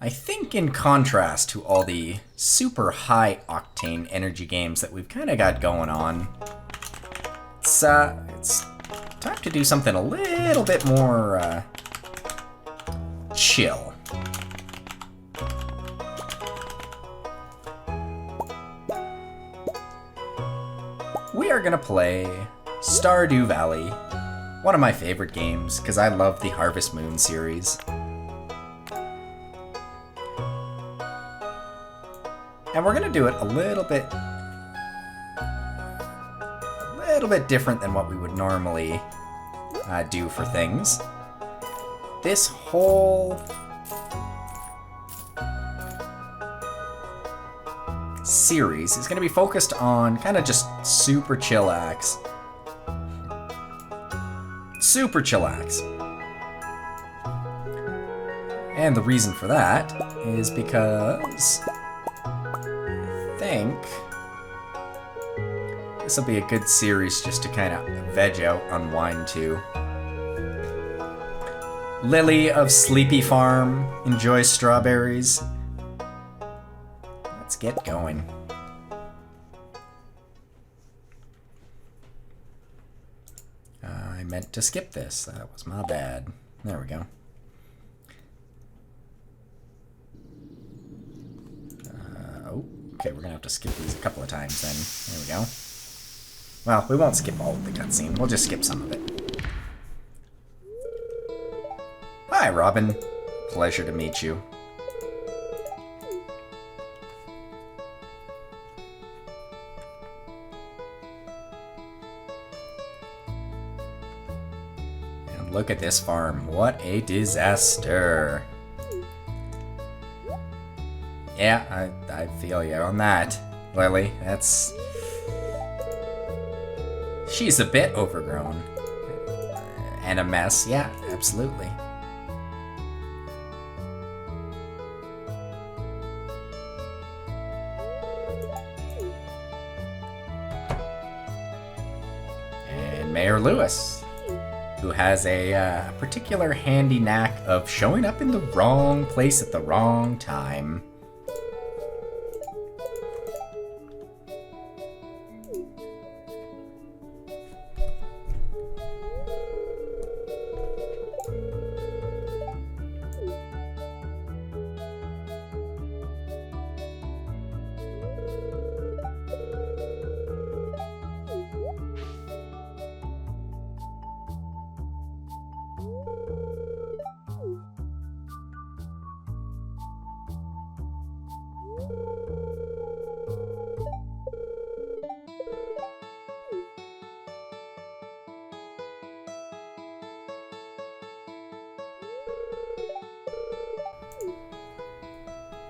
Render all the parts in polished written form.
I think in contrast to all the super high octane energy games that we've kind of got going on, it's time to do something a little bit more chill. We are gonna play Stardew Valley, one of my favorite games because I love the Harvest Moon series. And we're gonna do it a little bit different than what we would normally do for things. This whole series is gonna be focused on kind of just super chillax. Super chillax. And the reason for that is because I think this will be a good series just to kind of veg out, unwind to. Lily of Sleepy Farm enjoys strawberries. Let's get going. I meant to skip this. That was my bad. There we go. Okay, we're gonna have to skip these a couple of times then. There we go. Well, we won't skip all of the cutscene. We'll just skip some of it. Hi, Robin. Pleasure to meet you. And look at this farm. What a disaster. Yeah, I feel you on that, Lily. She's a bit overgrown. And a mess, yeah, absolutely. And Mayor Lewis, who has a particular handy knack of showing up in the wrong place at the wrong time.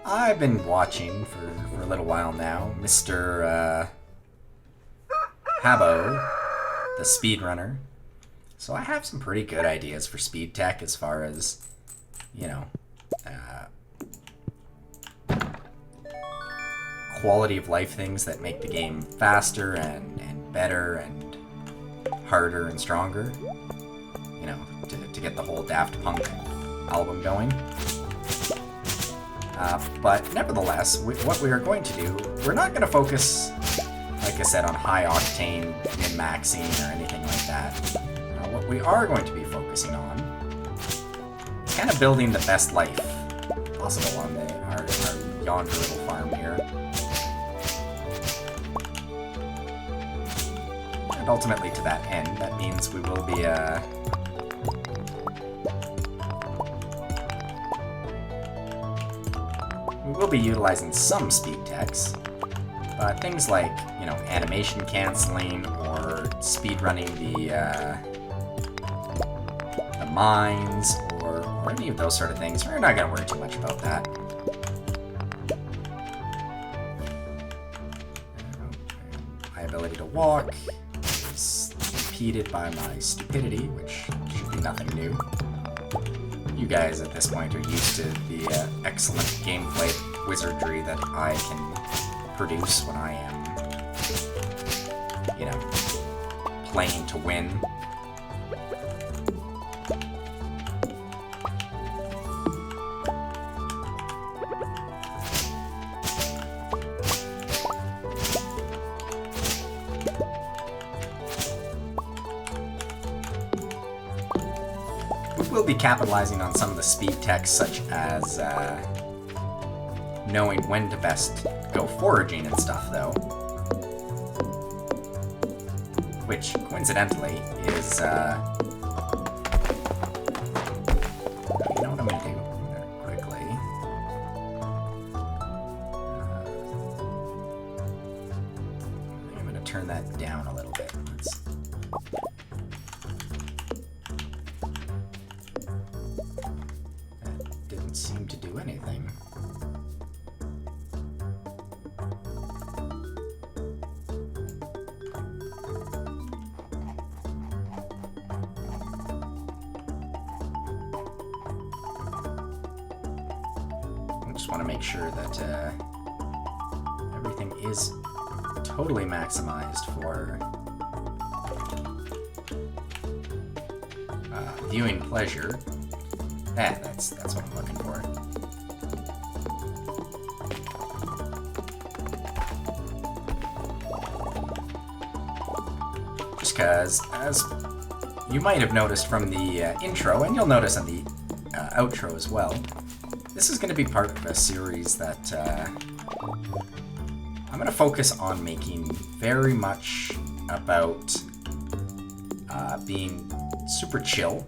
I've been watching for a little while now, Mr. Habbo, the speedrunner. So I have some pretty good ideas for speed tech as far as, you know, quality of life things that make the game faster and better and harder and stronger. You know, to get the whole Daft Punk album going. But nevertheless, what we are going to do, we're not going to focus, like I said, on high octane min-maxing or anything like that. What we are going to be focusing on is kind of building the best life possible on our yonder little farm here. And ultimately to that end, that means we will be utilizing some speed techs, but things like, you know, animation canceling or speed running the mines or any of those sort of things, we're not going to worry too much about that. My ability to walk is impeded by my stupidity, which should be nothing new. You guys at this point are used to the excellent gameplay wizardry that I can produce when I am, you know, playing to win. will be capitalizing on some of the speed techs, such as knowing when to best go foraging and stuff, though. Which, coincidentally, is, you know what I'm gonna do quickly? I think I'm gonna turn that down a little bit. That didn't seem to do anything. Just want to make sure that everything is totally maximized for viewing pleasure. That's what I'm looking for. Just because, as you might have noticed from the intro, and you'll notice in the outro as well, this is going to be part of a series that I'm going to focus on making very much about being super chill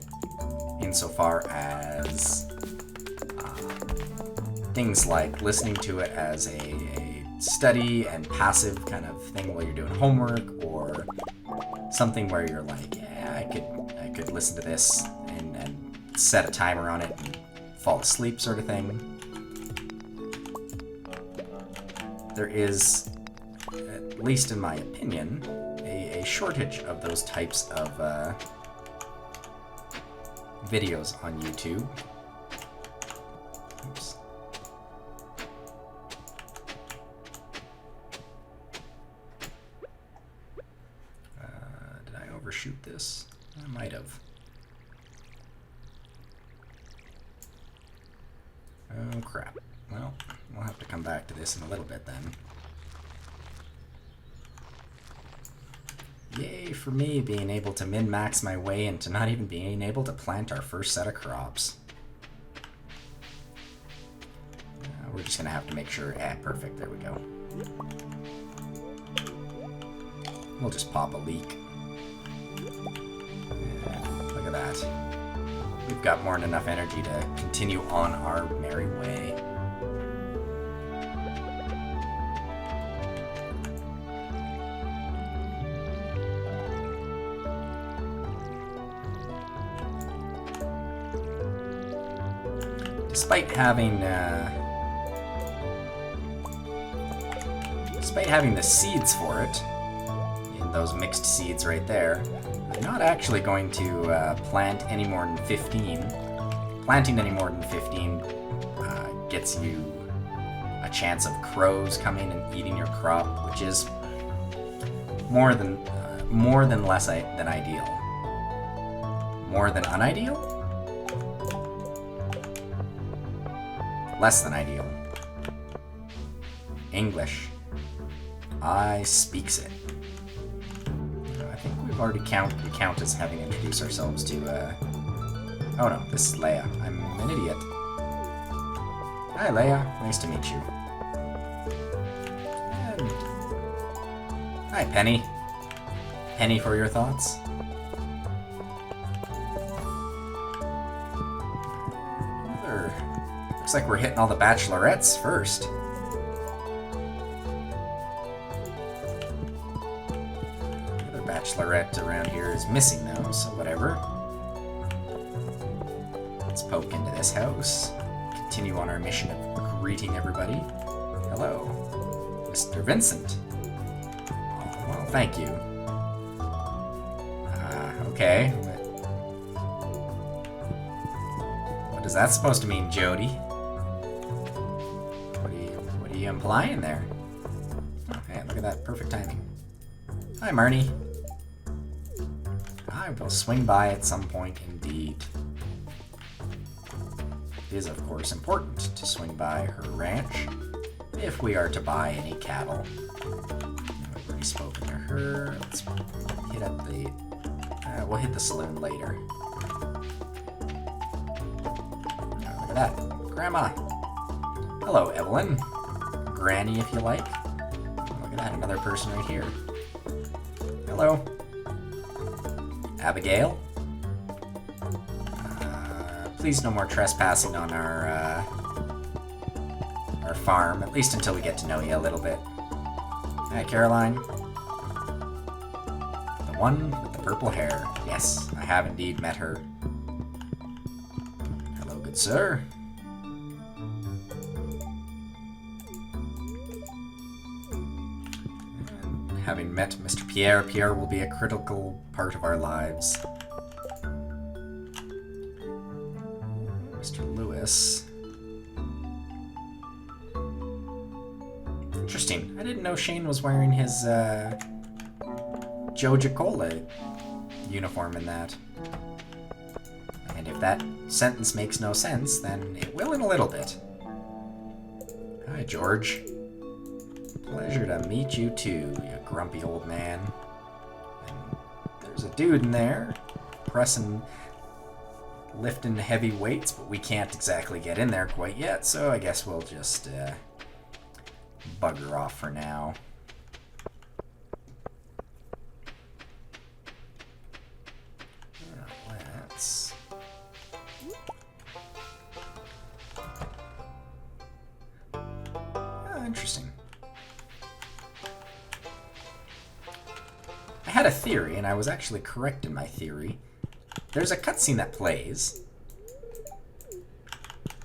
insofar as things like listening to it as a study and passive kind of thing while you're doing homework, or something where you're like, yeah, I could listen to this and set a timer on it and fall asleep, sort of thing. There is, at least in my opinion, a shortage of those types of videos on YouTube. Oops. Did I overshoot this? I might have. Oh crap. Well, we'll have to come back to this in a little bit then. Yay for me being able to min-max my way into not even being able to plant our first set of crops. We're just gonna have to make sure, perfect, there we go. We'll just pop a leak. Look at that. We've got more than enough energy to continue on our merry way. Despite having the seeds for it, in those mixed seeds right there, I'm not actually going to plant any more than 15. Planting any more than 15 gets you a chance of crows coming and eating your crop, which is more than less than ideal. More than unideal? Less than ideal. English. I speaks it. I think we've already count as having introduced ourselves to, oh no, this is Leia. I'm an idiot. Hi Leia, nice to meet you. And... hi Penny. Penny for your thoughts? Looks like we're hitting all the bachelorettes first. The other bachelorette around here is missing though, so whatever. Let's poke into this house. Continue on our mission of greeting everybody. Hello, Mr. Vincent. Oh, well, thank you. Okay. What is that supposed to mean, Jody? What are you implying there? Okay, look at that, perfect timing. Hi, Marnie. I will swing by at some point, indeed. It is, of course, important to swing by her ranch if we are to buy any cattle. I've already spoken to her. Let's hit up the... we'll hit the saloon later. that. Grandma. Hello, Evelyn. Granny, if you like. Look at that, another person right here. Hello. Abigail. Please no more trespassing on our farm, at least until we get to know you a little bit. Hi, Caroline. The one with the purple hair. Yes, I have indeed met her. Hello, good sir. And having met Mr. Pierre, Pierre will be a critical part of our lives. Mr. Lewis. Interesting. I didn't know Shane was wearing his Joe Gicola uniform in that. And if that sentence makes no sense, then it will in a little bit. Hi, George. Pleasure to meet you too, you grumpy old man. And there's a dude in there lifting heavy weights, but we can't exactly get in there quite yet, so I guess we'll just bugger off for now. Let's... Oh, interesting. I had a theory, and I was actually correct in my theory. There's a cutscene that plays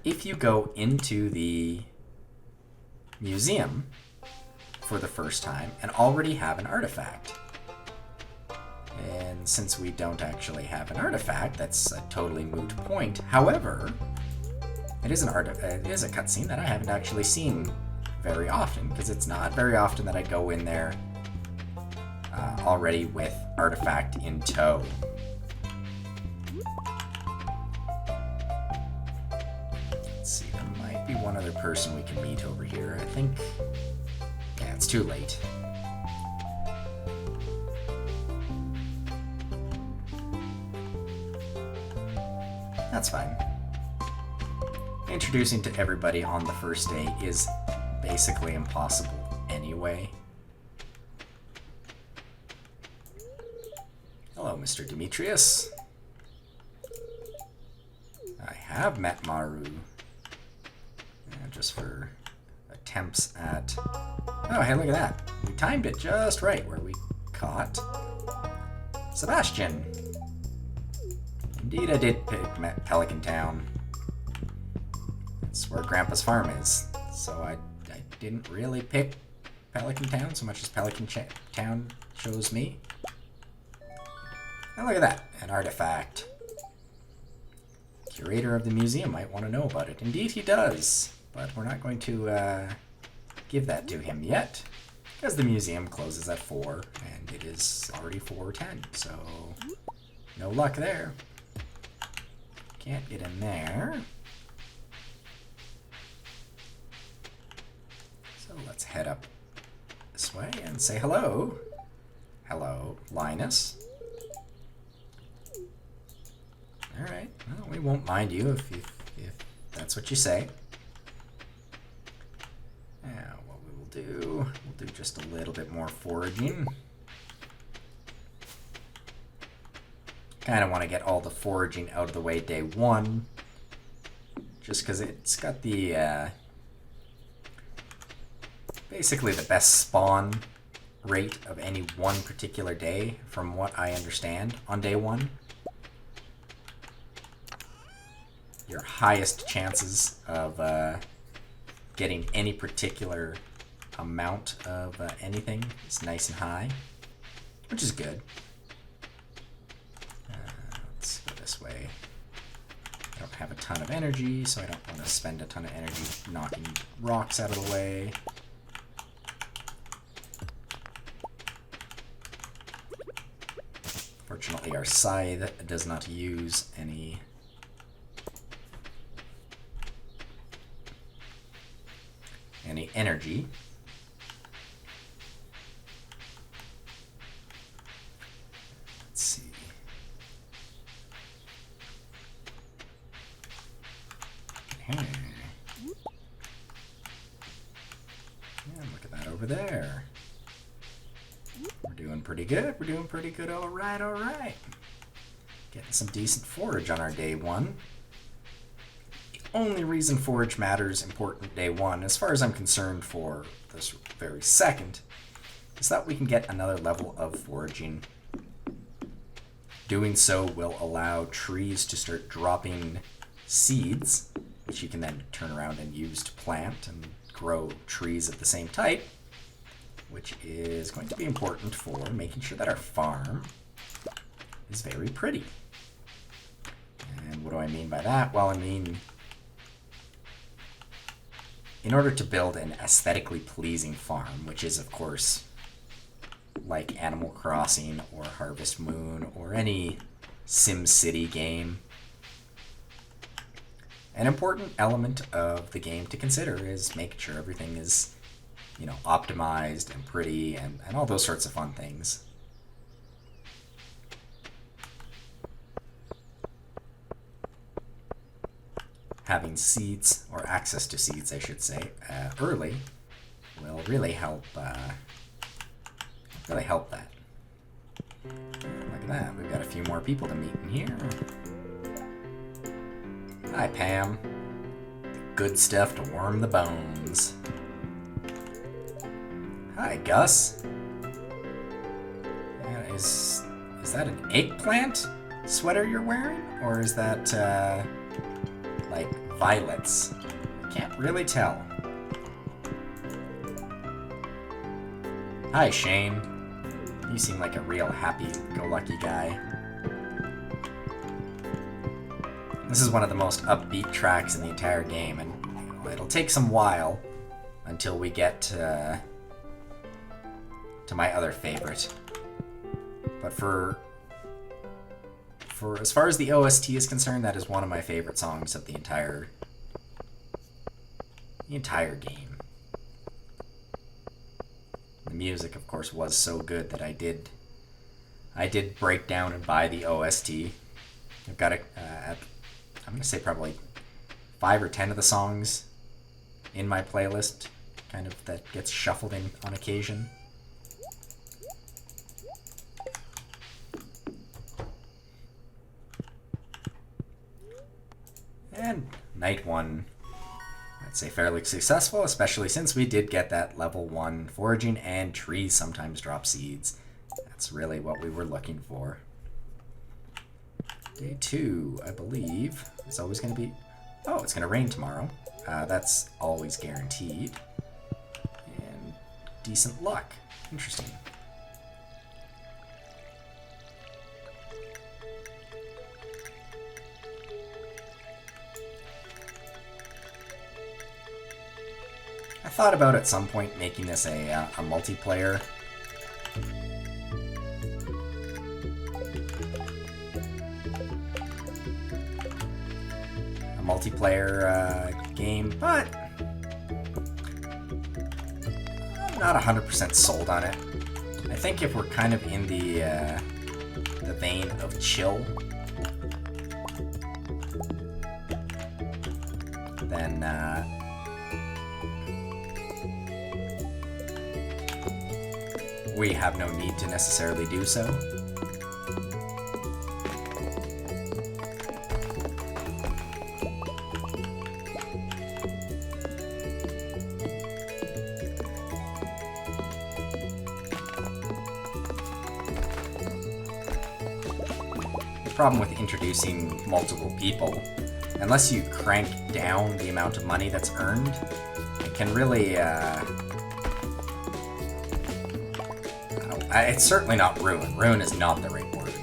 if you go into the museum for the first time and already have an artifact. And since we don't actually have an artifact, that's a totally moot point. However, it is a cutscene that I haven't actually seen very often, because it's not very often that I go in there already with artifact in tow. Let's see, there might be one other person we can meet over here. I think... yeah, it's too late. That's fine. Introducing to everybody on the first day is basically impossible anyway. Hello, Mr. Demetrius. I have met Maru. Just for attempts at... oh, hey, look at that. We timed it just right where we caught Sebastian. Indeed, I did pick Pelican Town. That's where Grandpa's farm is. So I didn't really pick Pelican Town so much as Pelican Town chose me. And look at that, an artifact. Curator of the museum might want to know about it. Indeed he does, but we're not going to give that to him yet, because the museum closes at 4, and it is already 4:10, so no luck there. Can't get in there. So let's head up this way and say hello. Hello, Linus. Alright, well, we won't mind you if that's what you say. Now, what we will do, we'll do just a little bit more foraging. Kind of want to get all the foraging out of the way day 1, just because it's got the, basically the best spawn rate of any one particular day, from what I understand, on day 1. Your highest chances of getting any particular amount of anything is nice and high, which is good. Let's go this way. I don't have a ton of energy, so I don't want to spend a ton of energy knocking rocks out of the way. Fortunately, our scythe does not use any energy. Let's see. And look at that over there. We're doing pretty good. We're doing pretty good. All right, all right. Getting some decent forage on our day one. The only reason forage matters important day one, as far as I'm concerned for this very second, is that we can get another level of foraging. Doing so will allow trees to start dropping seeds, which you can then turn around and use to plant and grow trees of the same type, which is going to be important for making sure that our farm is very pretty. And what do I mean by that? Well, I mean, in order to build an aesthetically pleasing farm, which is, of course, like Animal Crossing or Harvest Moon or any SimCity game, an important element of the game to consider is making sure everything is, you know, optimized and pretty and all those sorts of fun things. Having seeds, or access to seeds, I should say, early will really help. Really help that. Look at that. We've got a few more people to meet in here. Hi, Pam. The good stuff to warm the bones. Hi, Gus. Yeah, is that an eggplant sweater you're wearing, or is that like violets? I can't really tell. Hi, Shane. You seem like a real happy-go-lucky guy. This is one of the most upbeat tracks in the entire game, and it'll take some while until we get to my other favorite. But for as far as the OST is concerned, that is one of my favorite songs of the entire game. The music, of course, was so good that I did break down and buy the OST. I've got I'm gonna say probably 5 or 10 of the songs in my playlist, kind of that gets shuffled in on occasion. And night one, I'd say fairly successful, especially since we did get that level 1 foraging and trees sometimes drop seeds. That's really what we were looking for. Day 2, I believe, is always going to be... Oh, it's going to rain tomorrow. That's always guaranteed. And decent luck. Interesting. I thought about at some point making this a multiplayer. A multiplayer game, but I'm not 100% sold on it. I think if we're kind of in the vein of chill, then we have no need to necessarily do so. The problem with introducing multiple people, unless you crank down the amount of money that's earned, it can really it's certainly not ruin. Ruin is not the right word.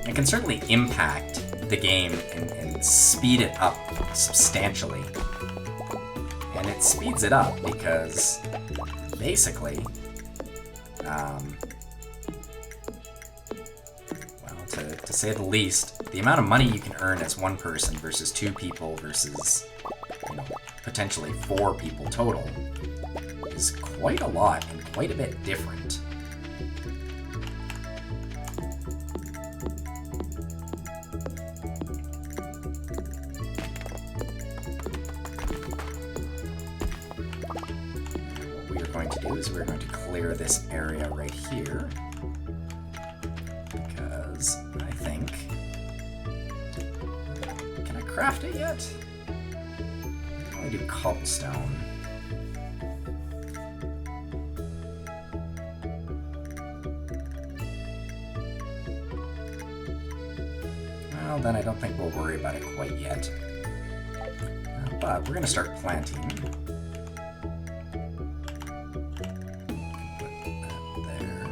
It can certainly impact the game and speed it up substantially. And it speeds it up because, basically, well, to say the least, the amount of money you can earn as one person versus 2 people versus, you know, potentially 4 people total is quite a lot and quite a bit different. do is we're going to clear this area right here. Because I think... Can I craft it yet? I do cobblestone. Well, then I don't think we'll worry about it quite yet. But we're going to start planting. Put that there.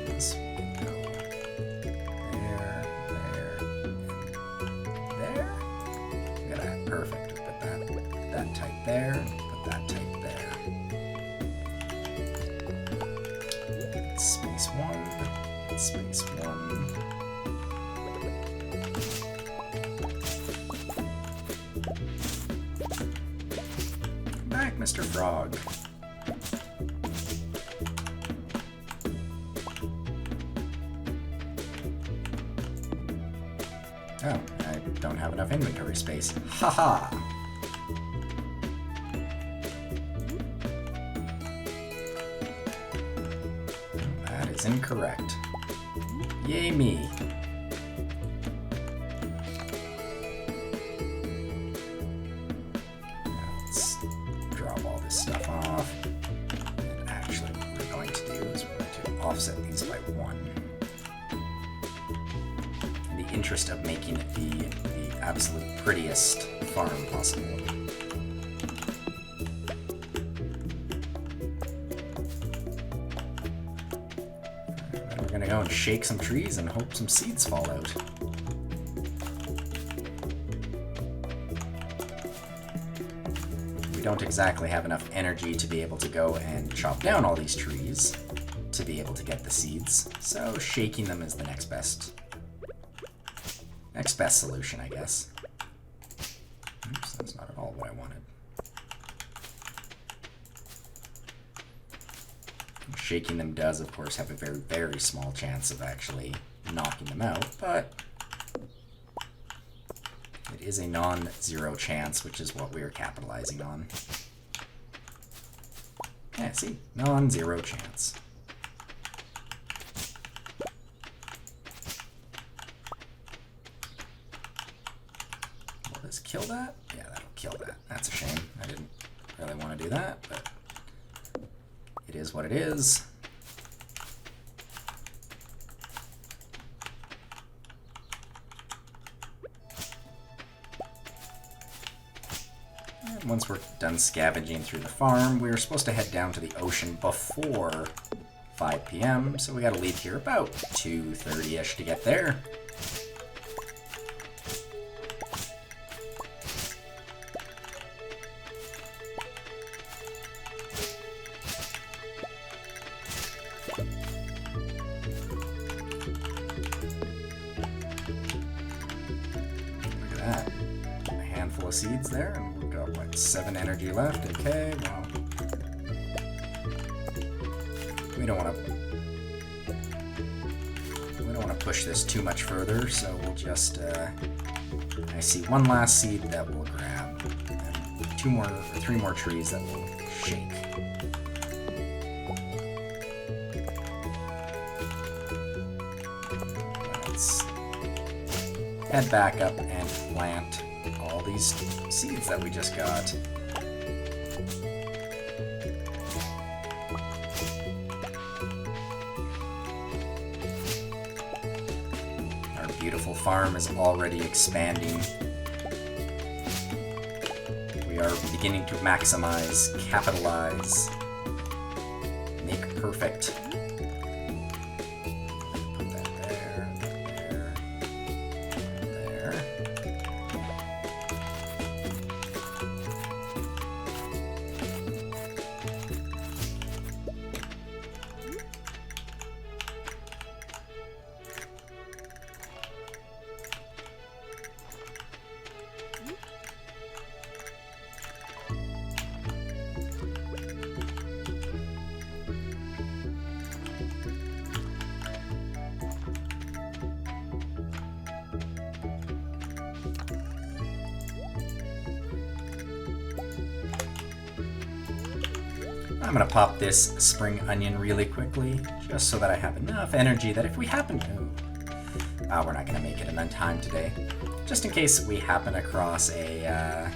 This can go there, there. Look at that, perfect. Put that type there, put that type there. Space one, space one. Back, Mr. Frog. Oh, I don't have enough inventory space. Haha! That is incorrect. Yay me. Let's drop all this stuff off. And actually what we're going to do is we're going to offset these by 1. In the interest of making it the absolute prettiest farm possible. And we're gonna go and shake some trees and hope some seeds fall out. We don't exactly have enough energy to be able to go and chop down all these trees to be able to get the seeds, so shaking them is the next best solution, I guess. Oops, that's not at all what I wanted. Shaking them does, of course, have a very, very small chance of actually knocking them out, but it is a non-zero chance, which is what we are capitalizing on. Yeah, see? Non-zero chance. Kill that? Yeah, that'll kill that. That's a shame. I didn't really want to do that, but it is what it is. And once we're done scavenging through the farm, we're supposed to head down to the ocean before 5 p.m., so we gotta leave here about 2:30-ish to get there. Seeds there, and we've got what, 7 energy left. Okay, well, we don't want to push this too much further, so we'll just I see 1 last seed that we'll grab, and 2 more or 3 more trees that we'll shake. Let's head back up and plant all these seeds that we just got. Our beautiful farm is already expanding. We are beginning to maximize, capitalize, make perfect. Put that there, there, there. I'm gonna pop this spring onion really quickly, just so that I have enough energy that if we happen to... we're not gonna make it in time today. Just in case we happen across an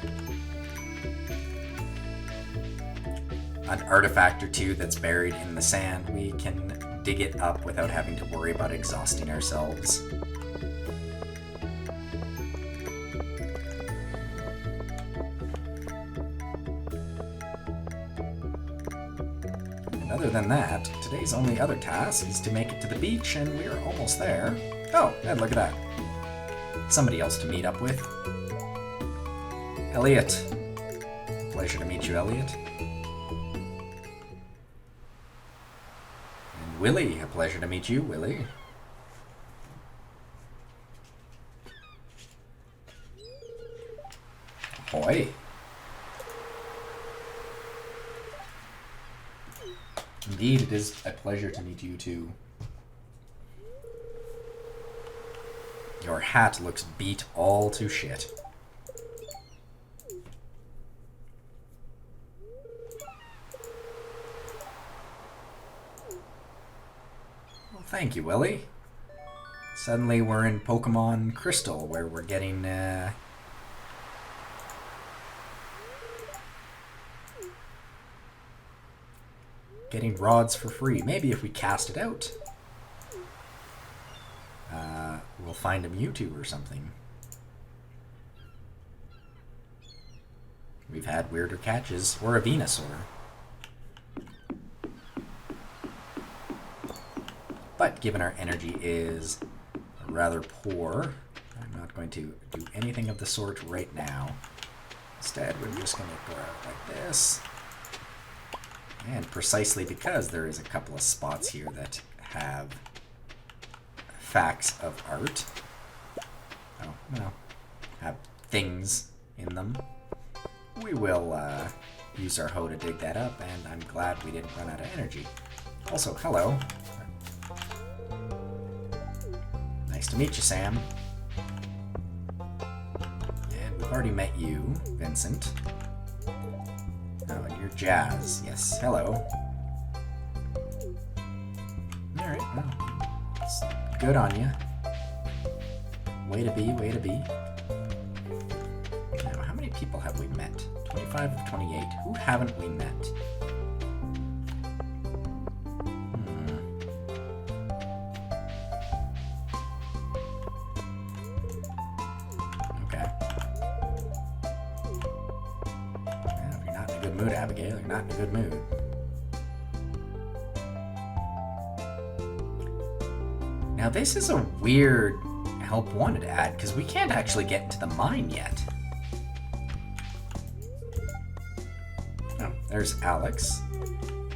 artifact or two that's buried in the sand, we can dig it up without having to worry about exhausting ourselves. And other than that, today's only other task is to make it to the beach, and we're almost there. Oh, and look at that. Somebody else to meet up with. Elliot. Pleasure to meet you, Elliot. And Willie. A pleasure to meet you, Willie. Ahoy. Indeed, it is a pleasure to meet you too. Your hat looks beat all to shit. Well, thank you, Willie. Suddenly we're in Pokemon Crystal, where we're getting, getting rods for free. Maybe if we cast it out, we'll find a Mewtwo or something. We've had weirder catches, or a Venusaur. But given our energy is rather poor, I'm not going to do anything of the sort right now. Instead, we're just going to go out like this. And precisely because there is a couple of spots here that have facts of art. Oh, well, have things in them. We will use our hoe to dig that up, and I'm glad we didn't run out of energy. Also, hello. Nice to meet you, Sam. And we've already met you, Vincent. Oh, and you're Jazz. Yes, hello. Alright, well, it's good on you. Way to be, way to be. Now, how many people have we met? 25 of 28. Who haven't we met? Okay. Well, if you're not in a good mood, Abigail, you're not in a good mood. Now, this is a weird help wanted ad, because we can't actually get into the mine yet. Oh, there's Alex.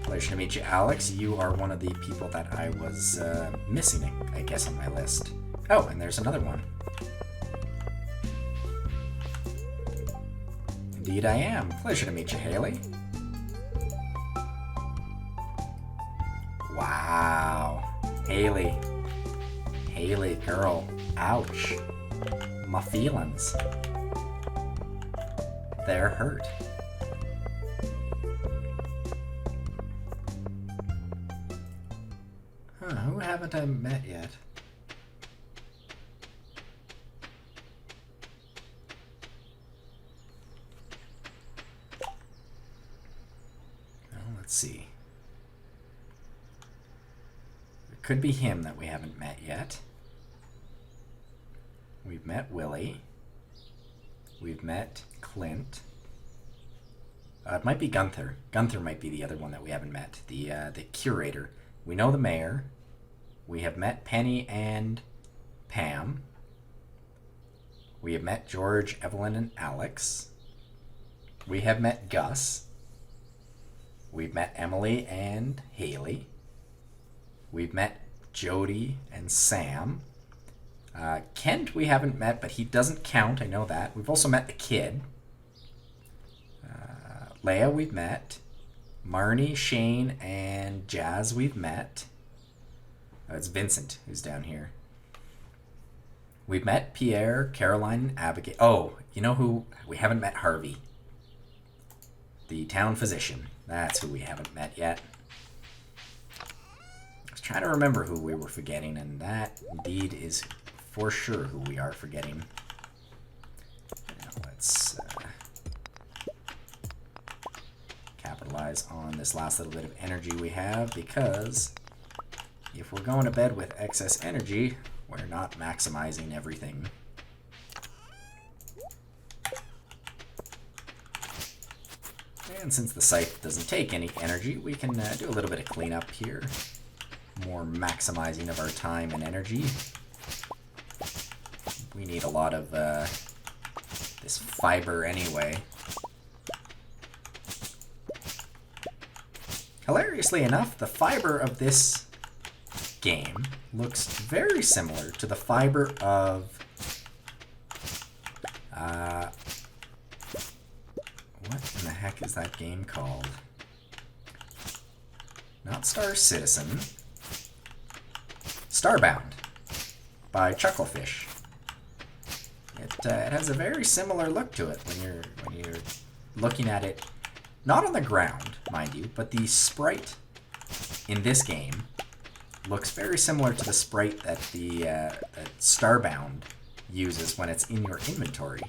Pleasure to meet you, Alex. You are one of the people that I was missing, I guess, on my list. Oh, and there's another one. Indeed I am. Pleasure to meet you, Haley. Wow. Haley. Haley, girl. Ouch. My feelings. They're hurt. Huh, who haven't I met yet? Well, let's see. It could be him that we haven't met yet. We've met Willie. We've met Clint. It might be Gunther. Gunther might be the other one that we haven't met. The curator. We know the mayor. We have met Penny and Pam. We have met George, Evelyn, and Alex. We have met Gus. We've met Emily and Haley. We've met Jody and Sam. Kent we haven't met, but he doesn't count, I know that. We've also met the kid. Leia we've met. Marnie, Shane, and Jazz we've met. It's Vincent who's down here. We've met Pierre, Caroline, and Abigail. Oh, you know who? We haven't met Harvey. The town physician. That's who we haven't met yet. I was trying to remember who we were forgetting, and that indeed is for sure who we are forgetting. Now let's capitalize on this last little bit of energy we have, because if we're going to bed with excess energy, we're not maximizing everything. And since the scythe doesn't take any energy, we can do a little bit of cleanup here. More maximizing of our time and energy. We need a lot of this fiber anyway. Hilariously enough, the fiber of this game looks very similar to the fiber of what in the heck is that game called? Not Star Citizen. Starbound by Chucklefish. It has a very similar look to it when you're looking at it, not on the ground, mind you, but the sprite in this game looks very similar to the sprite that that Starbound uses when it's in your inventory.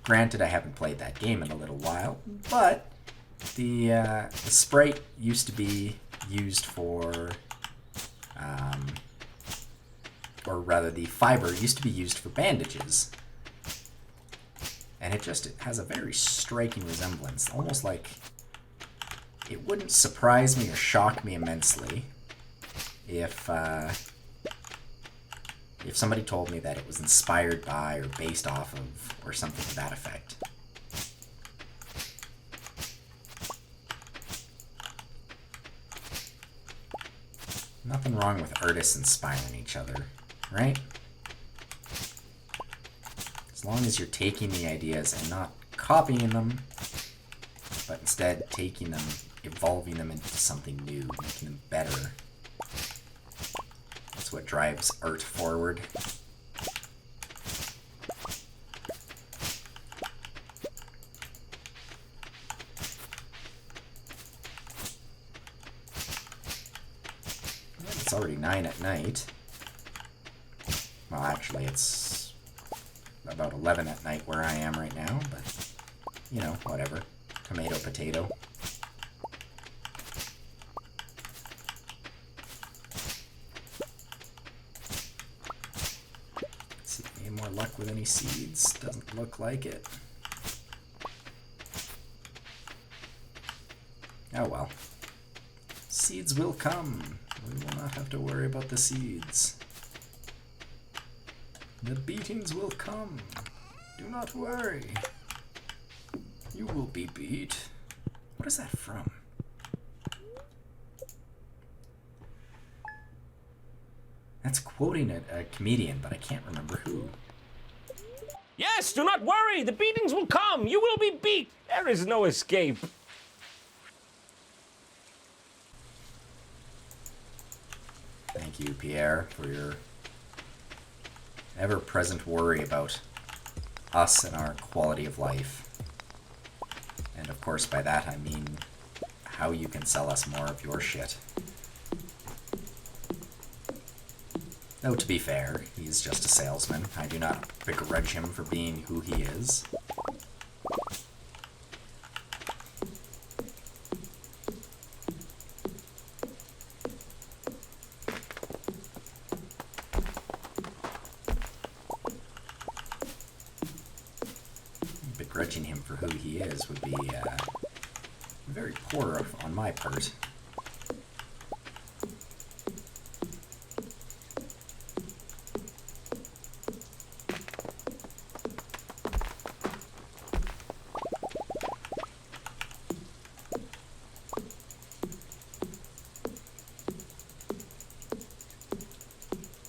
Granted, I haven't played that game in a little while, but the sprite used to be used for, or rather the fiber used to be used for bandages. And it has a very striking resemblance, almost like it wouldn't surprise me or shock me immensely if somebody told me that it was inspired by or based off of or something to that effect. Nothing wrong with artists inspiring each other, right? As long as you're taking the ideas and not copying them, but instead taking them, evolving them into something new, making them better. That's what drives art forward. It's already 9 at night. Well, actually, it's about 11 at night where I am right now, but, you know, whatever. Tomato, potato. Let's see, any more luck with any seeds? Doesn't look like it. Oh well. Seeds will come. We will not have to worry about the seeds. The beatings will come. Do not worry. You will be beat. What is that from? That's quoting a comedian, but I can't remember who. Yes, do not worry. The beatings will come. You will be beat. There is no escape. Thank you, Pierre, for your ever-present worry about us and our quality of life. And of course, by that I mean how you can sell us more of your shit. Though, to be fair, he's just a salesman. I do not begrudge him for being who he is. Begrudging him for who he is would be very poor on my part.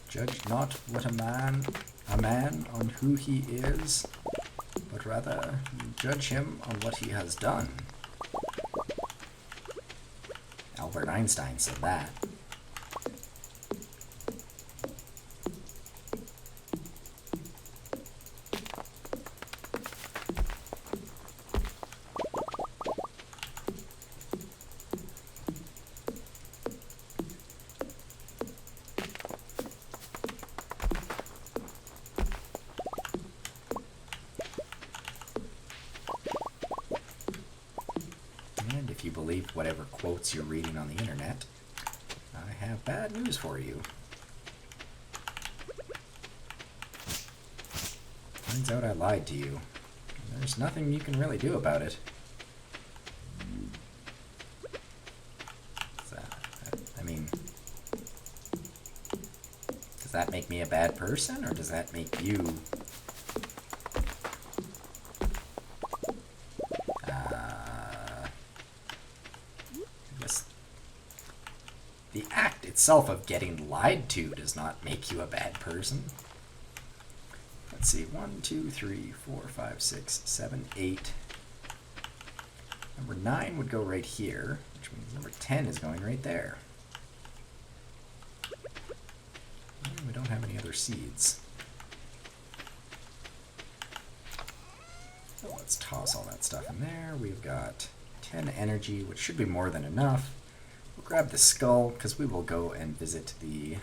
Judge not what a man on who he is, but rather judge him on what he has done. Albert Einstein said that. notes you're reading on the internet, I have bad news for you. Turns out I lied to you. There's nothing you can really do about it. I mean, does that make me a bad person, or does that make you... I guess the act itself of getting lied to does not make you a bad person. Let's see, 1, 2, 3, 4, 5, 6, 7, 8. Number 9 would go right here, which means number 10 is going right there. And we don't have any other seeds. So let's toss all that stuff in there. We've got 10 energy, which should be more than enough. We'll grab the skull, because we will go and visit the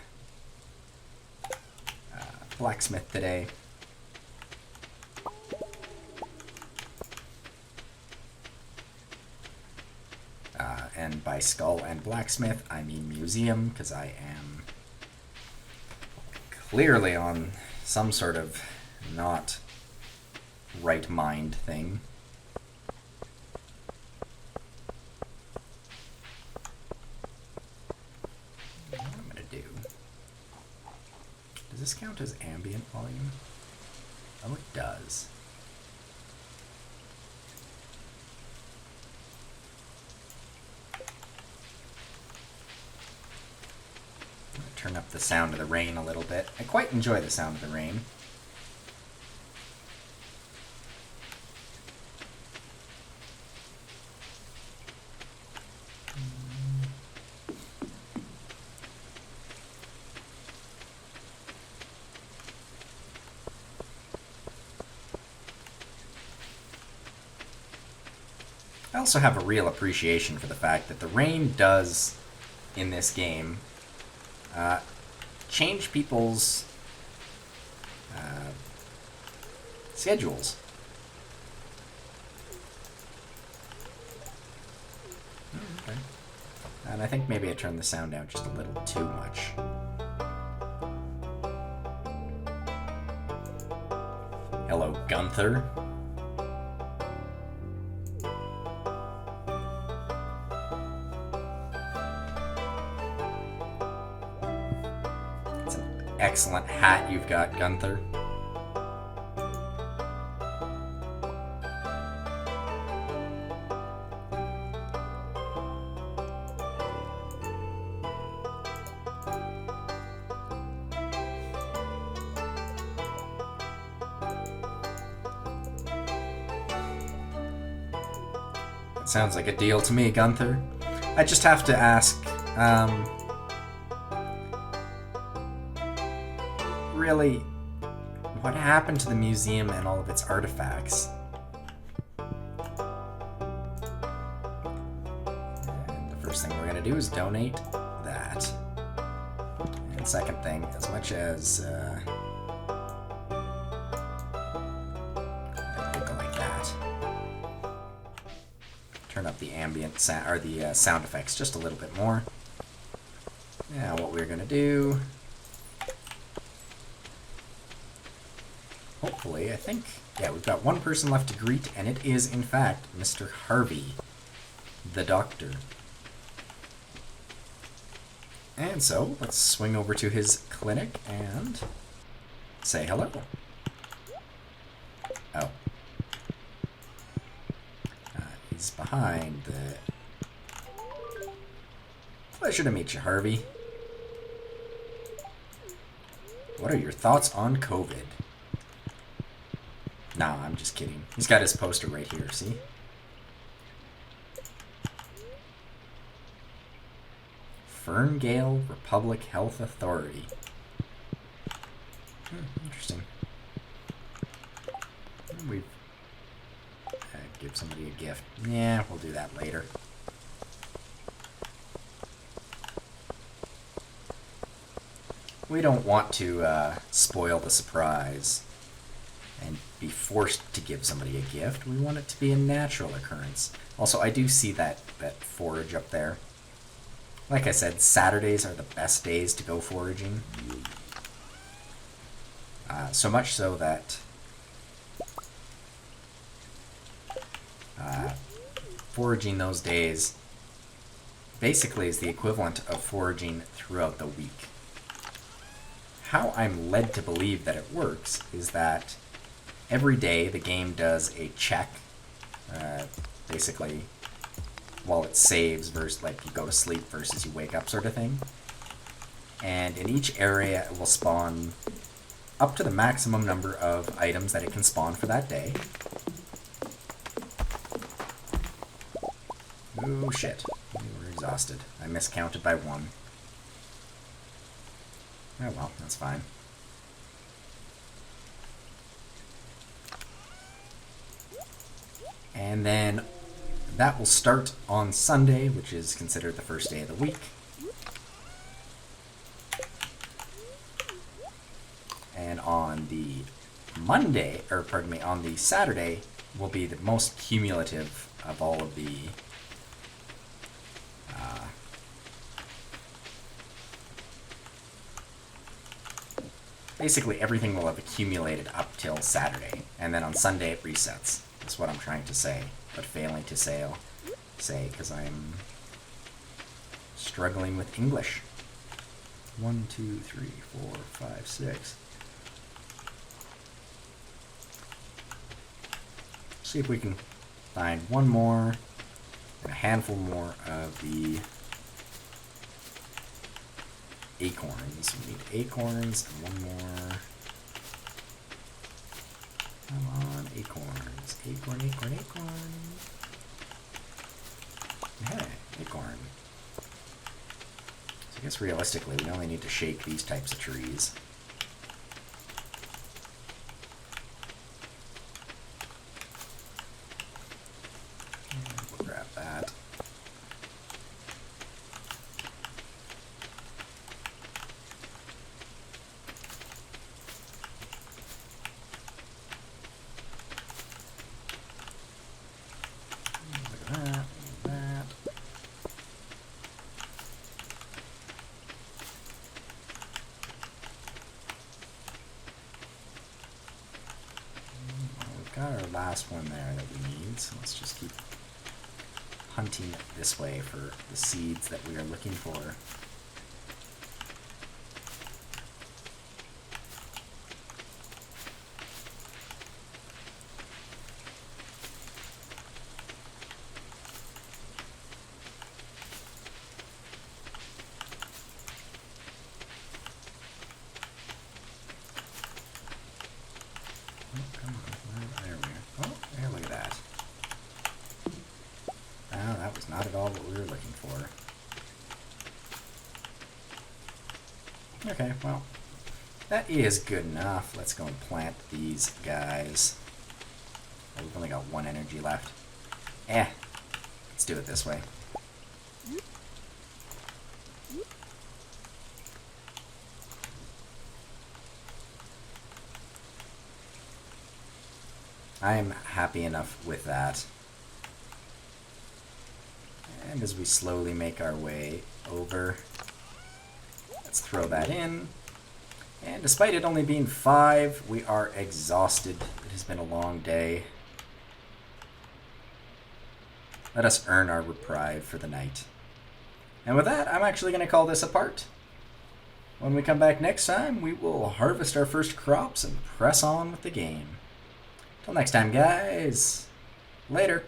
blacksmith today. And by skull and blacksmith, I mean museum, because I am clearly on some sort of not right mind thing. What I'm going to do... Does this count as ambient volume? Oh, it does. Turn up the sound of the rain a little bit. I quite enjoy the sound of the rain. I also have a real appreciation for the fact that the rain does, in this game, change people's schedules. Okay. And I think maybe I turned the sound down just a little too much. Hello, Gunther. Excellent hat you've got, Gunther. That sounds like a deal to me, Gunther. I just have to ask, really, what happened to the museum and all of its artifacts? And the first thing we're going to do is donate that. And second thing, as much as we'll go like that. Turn up the ambient sound, or the sound effects just a little bit more. Now what we're going to do... Hopefully, I think, yeah, we've got one person left to greet, and it is, in fact, Mr. Harvey, the doctor. And so, let's swing over to his clinic and say hello. Oh. He's behind the... Pleasure to meet you, Harvey. What are your thoughts on COVID? Nah, I'm just kidding. He's got his poster right here, see? Ferngale Republic Health Authority. Interesting. We give somebody a gift. Yeah, we'll do that later. We don't want to spoil the surprise and be forced to give somebody a gift. We want it to be a natural occurrence. Also, I do see that forage up there. Like I said, Saturdays are the best days to go foraging. So much so that foraging those days basically is the equivalent of foraging throughout the week. How I'm led to believe that it works is that every day the game does a check, basically while it saves versus like you go to sleep versus you wake up sort of thing. And in each area it will spawn up to the maximum number of items that it can spawn for that day. Oh shit, we were exhausted. I miscounted by 1. Oh well, that's fine. And then that will start on Sunday, which is considered the first day of the week. And on the Monday, or pardon me, on the Saturday will be the most cumulative of all of the basically everything will have accumulated up till Saturday, and then on Sunday it resets. That's what I'm trying to say, but failing to say because I'm struggling with English. 1, 2, 3, 4, 5, 6. See if we can find one more and a handful more of the acorns. We need acorns and one more. Come on, acorns. Acorn, acorn, acorn. Hey, acorn. So I guess realistically, we only need to shake these types of trees. We'll grab that. Got our last one there that we need, so let's just keep hunting this way for the seeds that we are looking for. Not at all what we were looking for. Okay, well, that is good enough. Let's go and plant these guys. Oh, we've only got 1 energy left. Let's do it this way. I'm happy enough with that. And as we slowly make our way over, let's throw that in. And despite it only being 5, we are exhausted. It has been a long day. Let us earn our reprieve for the night. And with that, I'm actually going to call this a part. When we come back next time, we will harvest our first crops and press on with the game. Till next time, guys. Later.